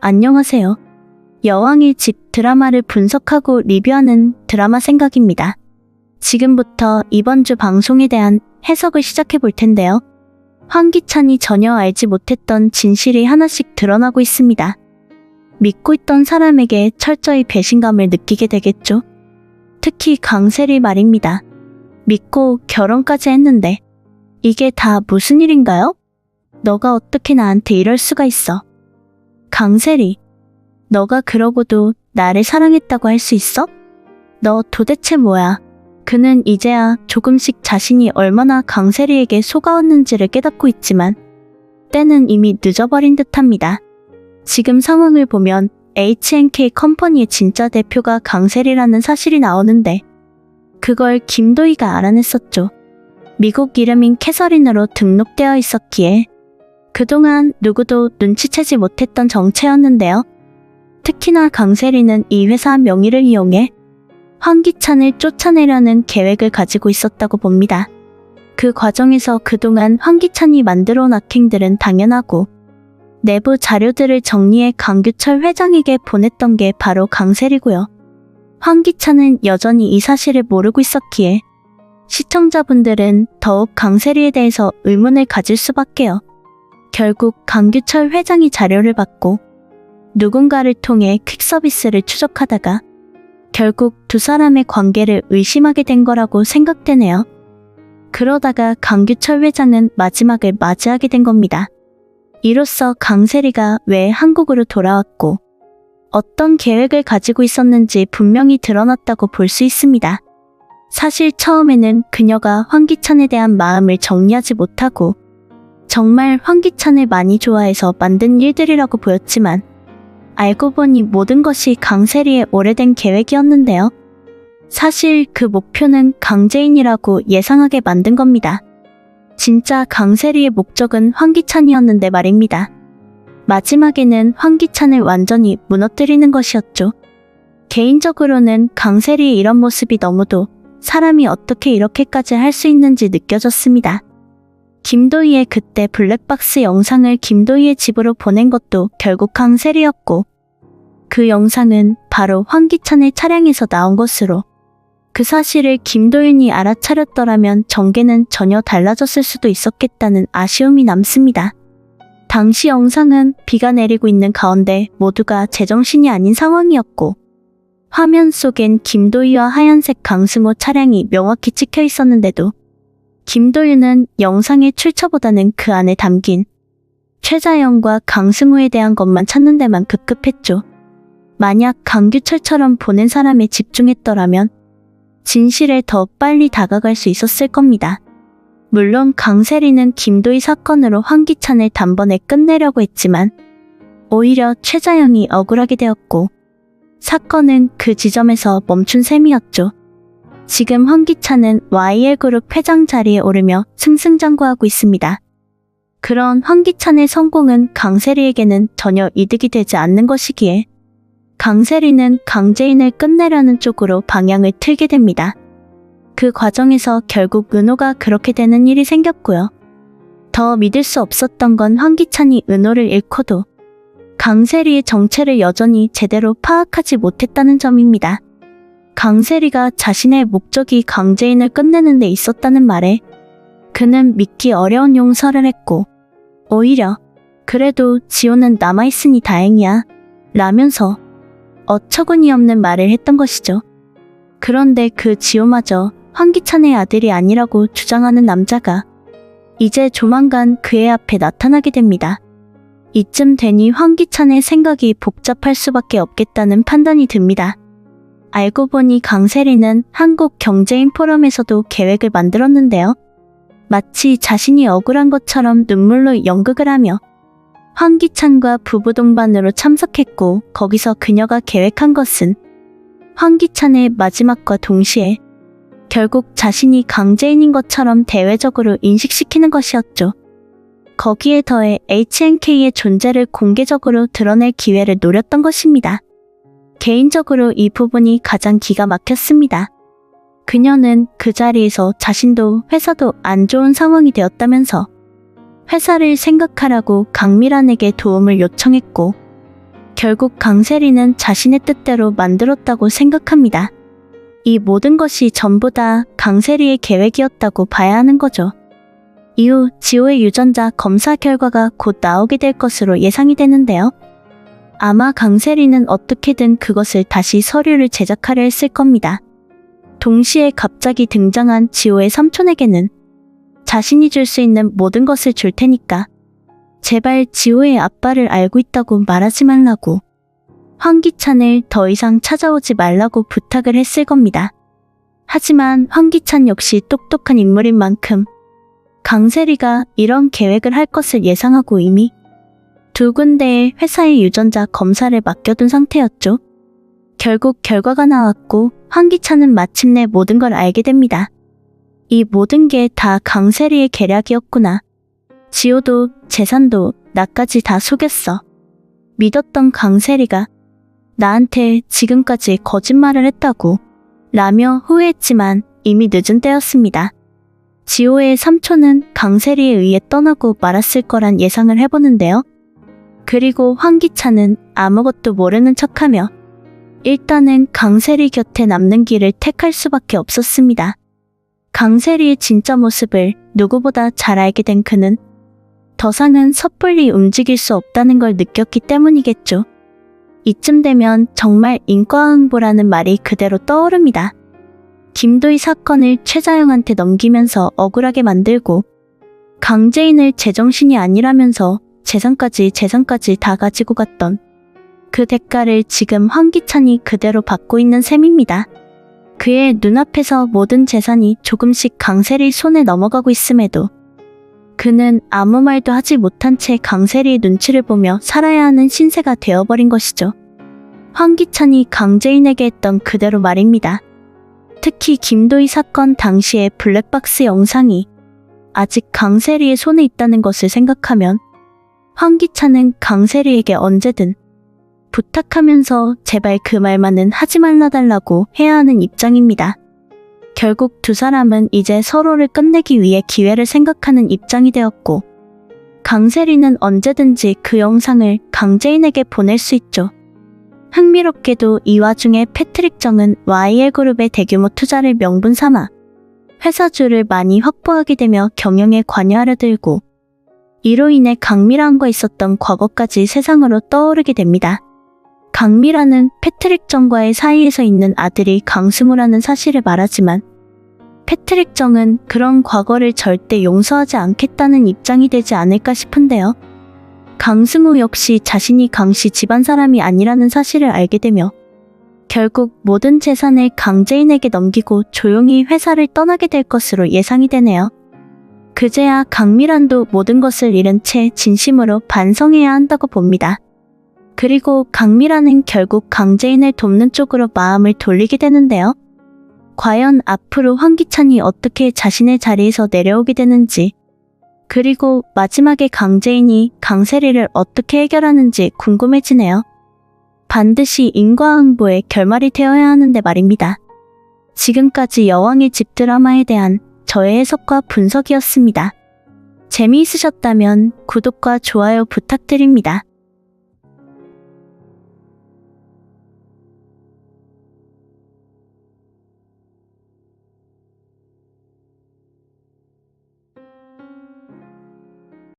안녕하세요. 여왕의 집 드라마를 분석하고 리뷰하는 드라마 생각입니다. 지금부터 이번 주 방송에 대한 해석을 시작해 볼 텐데요. 황기찬이 전혀 알지 못했던 진실이 하나씩 드러나고 있습니다. 믿고 있던 사람에게 철저히 배신감을 느끼게 되겠죠. 특히 강세리 말입니다. 믿고 결혼까지 했는데 이게 다 무슨 일인가요? 너가 어떻게 나한테 이럴 수가 있어? 강세리, 너가 그러고도 나를 사랑했다고 할 수 있어? 너 도대체 뭐야? 그는 이제야 조금씩 자신이 얼마나 강세리에게 속아왔는지를 깨닫고 있지만 때는 이미 늦어버린 듯합니다. 지금 상황을 보면 H&K 컴퍼니의 진짜 대표가 강세리라는 사실이 나오는데 그걸 김도희가 알아냈었죠. 미국 이름인 캐서린으로 등록되어 있었기에 그동안 누구도 눈치채지 못했던 정체였는데요. 특히나 강세리는 이 회사 명의를 이용해 황기찬을 쫓아내려는 계획을 가지고 있었다고 봅니다. 그 과정에서 그동안 황기찬이 만들어온 악행들은 당연하고 내부 자료들을 정리해 강규철 회장에게 보냈던 게 바로 강세리고요. 황기찬은 여전히 이 사실을 모르고 있었기에 시청자분들은 더욱 강세리에 대해서 의문을 가질 수밖에요. 결국 강규철 회장이 자료를 받고 누군가를 통해 퀵서비스를 추적하다가 결국 두 사람의 관계를 의심하게 된 거라고 생각되네요. 그러다가 강규철 회장은 마지막을 맞이하게 된 겁니다. 이로써 강세리가 왜 한국으로 돌아왔고 어떤 계획을 가지고 있었는지 분명히 드러났다고 볼 수 있습니다. 사실 처음에는 그녀가 황기찬에 대한 마음을 정리하지 못하고 정말 황기찬을 많이 좋아해서 만든 일들이라고 보였지만 알고 보니 모든 것이 강세리의 오래된 계획이었는데요. 사실 그 목표는 강재인이라고 예상하게 만든 겁니다. 진짜 강세리의 목적은 황기찬이었는데 말입니다. 마지막에는 황기찬을 완전히 무너뜨리는 것이었죠. 개인적으로는 강세리의 이런 모습이 너무도 사람이 어떻게 이렇게까지 할 수 있는지 느껴졌습니다. 김도희의 그때 블랙박스 영상을 김도희의 집으로 보낸 것도 결국 강세리였고 그 영상은 바로 황기찬의 차량에서 나온 것으로 그 사실을 김도윤이 알아차렸더라면 전개는 전혀 달라졌을 수도 있었겠다는 아쉬움이 남습니다. 당시 영상은 비가 내리고 있는 가운데 모두가 제정신이 아닌 상황이었고 화면 속엔 김도희와 하얀색 강승호 차량이 명확히 찍혀 있었는데도 김도윤은 영상의 출처보다는 그 안에 담긴 최자영과 강승호에 대한 것만 찾는 데만 급급했죠. 만약 강규철처럼 보낸 사람에 집중했더라면 진실에 더 빨리 다가갈 수 있었을 겁니다. 물론 강세리는 김도희 사건으로 황기찬을 단번에 끝내려고 했지만 오히려 최자영이 억울하게 되었고 사건은 그 지점에서 멈춘 셈이었죠. 지금 황기찬은 YL그룹 회장 자리에 오르며 승승장구하고 있습니다. 그런 황기찬의 성공은 강세리에게는 전혀 이득이 되지 않는 것이기에 강세리는 강재인을 끝내려는 쪽으로 방향을 틀게 됩니다. 그 과정에서 결국 은호가 그렇게 되는 일이 생겼고요. 더 믿을 수 없었던 건 황기찬이 은호를 잃고도 강세리의 정체를 여전히 제대로 파악하지 못했다는 점입니다. 강세리가 자신의 목적이 강재인을 끝내는 데 있었다는 말에 그는 믿기 어려운 용서를 했고 오히려 그래도 지호는 남아있으니 다행이야 라면서 어처구니 없는 말을 했던 것이죠. 그런데 그 지호마저 황기찬의 아들이 아니라고 주장하는 남자가 이제 조만간 그의 앞에 나타나게 됩니다. 이쯤 되니 황기찬의 생각이 복잡할 수밖에 없겠다는 판단이 듭니다. 알고 보니 강세리는 한국경제인 포럼에서도 계획을 만들었는데요. 마치 자신이 억울한 것처럼 눈물로 연극을 하며 황기찬과 부부 동반으로 참석했고 거기서 그녀가 계획한 것은 황기찬의 마지막과 동시에 결국 자신이 강재인인 것처럼 대외적으로 인식시키는 것이었죠. 거기에 더해 H&K의 존재를 공개적으로 드러낼 기회를 노렸던 것입니다. 개인적으로 이 부분이 가장 기가 막혔습니다. 그녀는 그 자리에서 자신도 회사도 안 좋은 상황이 되었다면서 회사를 생각하라고 강미란에게 도움을 요청했고 결국 강세리는 자신의 뜻대로 만들었다고 생각합니다. 이 모든 것이 전부 다 강세리의 계획이었다고 봐야 하는 거죠. 이후 지호의 유전자 검사 결과가 곧 나오게 될 것으로 예상이 되는데요. 아마 강세리는 어떻게든 그것을 다시 서류를 제작하려 했을 겁니다. 동시에 갑자기 등장한 지호의 삼촌에게는 자신이 줄 수 있는 모든 것을 줄 테니까 제발 지호의 아빠를 알고 있다고 말하지 말라고, 황기찬을 더 이상 찾아오지 말라고 부탁을 했을 겁니다. 하지만 황기찬 역시 똑똑한 인물인 만큼 강세리가 이런 계획을 할 것을 예상하고 이미 두 군데의 회사의 유전자 검사를 맡겨둔 상태였죠. 결국 결과가 나왔고 황기찬은 마침내 모든 걸 알게 됩니다. 이 모든 게 다 강세리의 계략이었구나. 지호도 재산도 나까지 다 속였어. 믿었던 강세리가 나한테 지금까지 거짓말을 했다고 라며 후회했지만 이미 늦은 때였습니다. 지호의 삼촌은 강세리에 의해 떠나고 말았을 거란 예상을 해보는데요. 그리고 황기찬은 아무것도 모르는 척하며 일단은 강세리 곁에 남는 길을 택할 수밖에 없었습니다. 강세리의 진짜 모습을 누구보다 잘 알게 된 그는 더상은 섣불리 움직일 수 없다는 걸 느꼈기 때문이겠죠. 이쯤 되면 정말 인과응보라는 말이 그대로 떠오릅니다. 김도희 사건을 최자영한테 넘기면서 억울하게 만들고 강재인을 제정신이 아니라면서 재산까지 다 가지고 갔던 그 대가를 지금 황기찬이 그대로 받고 있는 셈입니다. 그의 눈앞에서 모든 재산이 조금씩 강세리 손에 넘어가고 있음에도 그는 아무 말도 하지 못한 채 강세리의 눈치를 보며 살아야 하는 신세가 되어버린 것이죠. 황기찬이 강재인에게 했던 그대로 말입니다. 특히 김도희 사건 당시의 블랙박스 영상이 아직 강세리의 손에 있다는 것을 생각하면 황기찬은 강세리에게 언제든 부탁하면서 제발 그 말만은 하지 말라달라고 해야 하는 입장입니다. 결국 두 사람은 이제 서로를 끝내기 위해 기회를 생각하는 입장이 되었고 강세리는 언제든지 그 영상을 강재인에게 보낼 수 있죠. 흥미롭게도 이 와중에 패트릭 정은 YL그룹의 대규모 투자를 명분 삼아 회사주를 많이 확보하게 되며 경영에 관여하려 들고 이로 인해 강미란과 있었던 과거까지 세상으로 떠오르게 됩니다. 강미란은 패트릭 정과의 사이에서 있는 아들이 강승우라는 사실을 말하지만 패트릭 정은 그런 과거를 절대 용서하지 않겠다는 입장이 되지 않을까 싶은데요. 강승우 역시 자신이 강씨 집안 사람이 아니라는 사실을 알게 되며 결국 모든 재산을 강재인에게 넘기고 조용히 회사를 떠나게 될 것으로 예상이 되네요. 그제야 강미란도 모든 것을 잃은 채 진심으로 반성해야 한다고 봅니다. 그리고 강미란은 결국 강재인을 돕는 쪽으로 마음을 돌리게 되는데요. 과연 앞으로 황기찬이 어떻게 자신의 자리에서 내려오게 되는지, 그리고 마지막에 강재인이 강세리를 어떻게 해결하는지 궁금해지네요. 반드시 인과응보의 결말이 되어야 하는데 말입니다. 지금까지 여왕의 집 드라마에 대한 저의 해석과 분석이었습니다. 재미있으셨다면 구독과 좋아요 부탁드립니다.